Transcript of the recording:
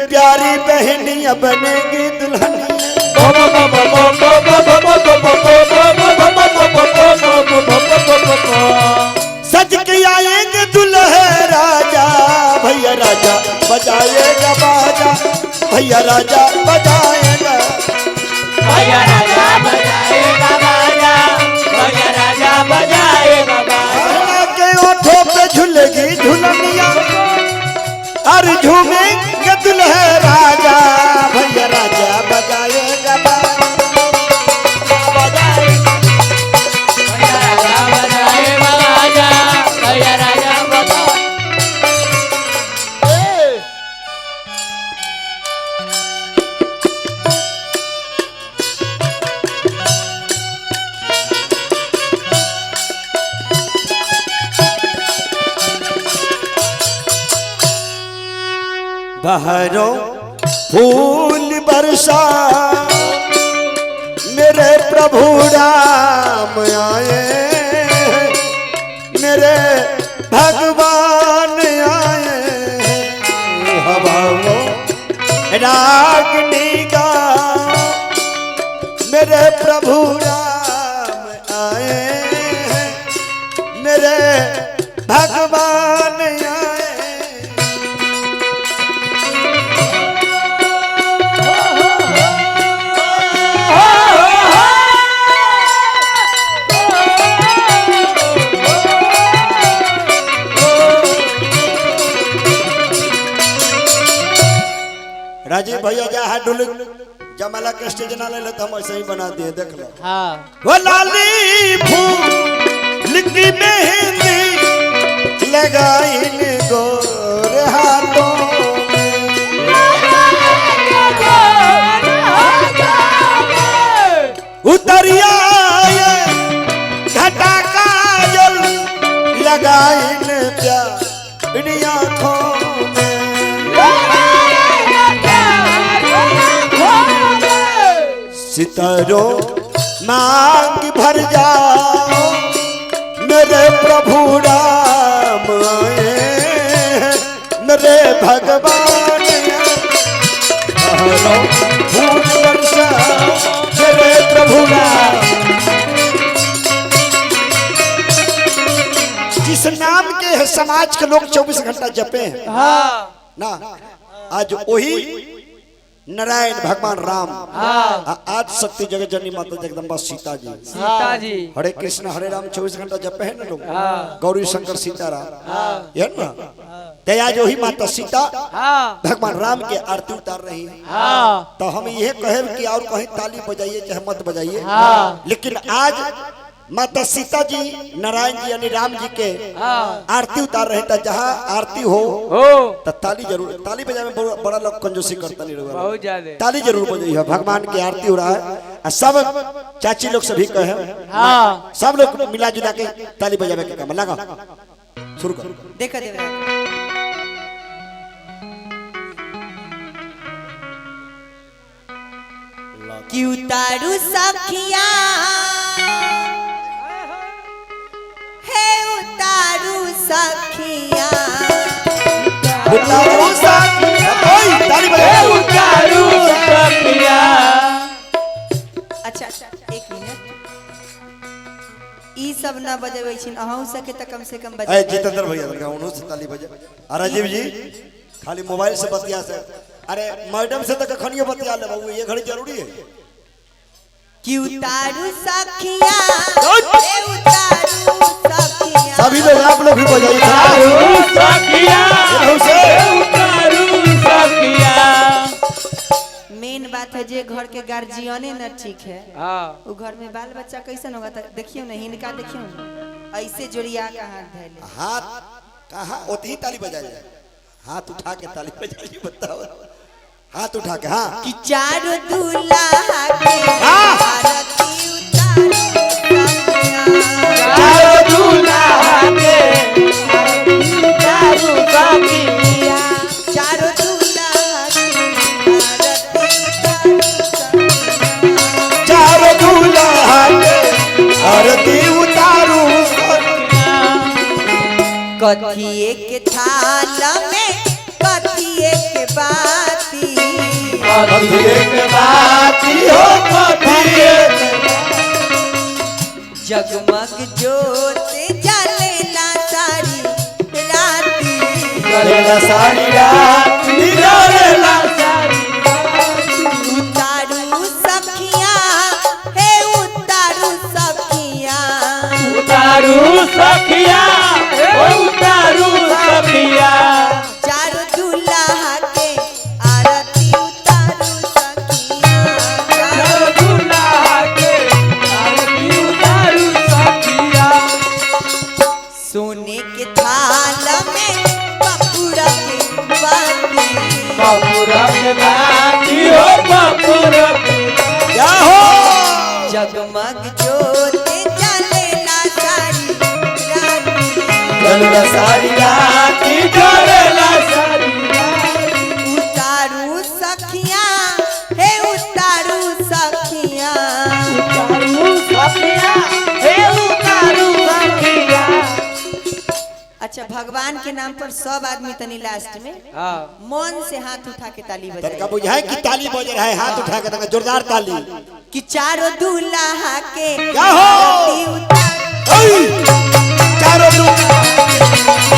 प्यारी बहनियां बनेगी दुल्हनिया। सज के आएंगे दुल्हे राजा, भैया राजा बजाएगा बाजा, भैया राजा बजाएगा, भैया राजा बजाएगा बाजा, भैया राजा बजाएगा बाजा। के ओठों पे झूलेगी झुलनिया, और झूमेंगे दुल्हे राजा, भैया राजा बजाएगा बाजा। बहरों फूल बरसा मेरे प्रभु राम आए, मेरे भगवान आए, हवाओं रागनी गा मेरे प्रभु राम आए, मेरे भगवान आए। राजीव भैया जा हाथ ढुल जमाला के स्टेज ना ले तो हम ऐसे ही बना दिए, देख लो। हाँ। वो लाली फूल की मेहंदी लगाई गोरे हाथों में, उतरिया घटा काजल लगाई प्यारी आँखों में, सितारों मांग भर जाओ, मेरे प्रभु राम आए, मेरे भगवान फूल वर्षा मेरे प्रभु राम। जिस नाम के समाज के लोग 24 घंटा जपे हैं ना, आज वही नारायण भगवान राम, आज शक्ति जगत जननी माता जगदम्बा सीता जी, सीता जी हरे कृष्ण हरे राम 24 घंटा जपे हैं ना लोग, गौरी शंकर सीताराम, ये ना ते आज वही माता सीता भगवान राम के आरती उतार रही है। तो हम ये कहे कि और कहीं ताली बजाइए चाहे मत बजाइए, लेकिन आज माता सीता जी नारायण जी यानी राम जी के आरती उतार रहे थे। जहाँ आरती हो तो ताली जरूर, ताली बजाने में बड़ा लोग कंजूसी करता नहीं रहा, बहुत ज्यादा ताली ताली जरूर बजाइए। भगवान की आरती हो रहा है, सब चाची लोग सभी कहे, सब लोग मिला जुला के ताली बजाने के काम लगा, शुरू करो। देखा कि उतारू सखिया है, उतारू सखिया, उतारू सखिया, ओए ताली बजाओ, उतारू सखिया। अच्छा एक मिनट, ई सब ना बजावे छिन, अहू सके त कम से कम बजा। ए जितेंद्र भैया उन्हों से ताली बजा। राजीव जी खाली मोबाइल से बतिया से, अरे मैडम से तो कखनियो बतिया ले बाबू, ये घड़ी जरूरी है। कि उतारू सखिया, उतारू सखिया, सभी लोग आप लोग भी बजाइए, उतारू सखिया, उतारू सखिया। मेन बात है जे घर के गार्जियने न ठीक है, वो घर में बाल बच्चा कैसन होगा, देखियो ना हिनका, देखियो ना ऐसे जोड़िया का हाथ धैले, हाथ कहाँ ओती ताली बजाइए, हाथ उठा के ताली बजाइए, बताओ हाथ उठा के। हाँ कि चारों दूल्हा के आरती उतारू सखिया, चारों दूल्हा के आरती उतारू सखिया, चारों दूल्हा के आरती उतारू सखिया, चारों दूल्हा के आरती उतारू सखिया। कथिए के थाल में कथिए के बाती, कथिए के बाती हो कथिए जगमग ज्योत जलेला सारी राती जलेला सारी रात जलेला सारी उतारू सखिया हे उतारू सखिया उतारू सखिया ओ उतारू सखिया चारों दूल्हा के आरती उतारू सखिया चारों दूल्हा के आरती उतारू सखिया सोने के थाल में कपूरा के बाती कपूरा के बाती हो कपूरा क्या हो जगमग ज्योत जलेला सारी राती जलेला सारी रात जलेला सारी उतारू सखिया हे उतारू सखिया उतारू सखिया हे उतारू सखिया अच्छा भगवान के नाम पर सब आदमी तनी लास्ट में मन से हाथ उठा के ताली तनका बजाए बुझाए कि ताली बज रहा है, हाथ उठा के तनका जोरदार ताली। कि चारों दूल्हा के क्या हो? आरती उतार ओय! चारों लोग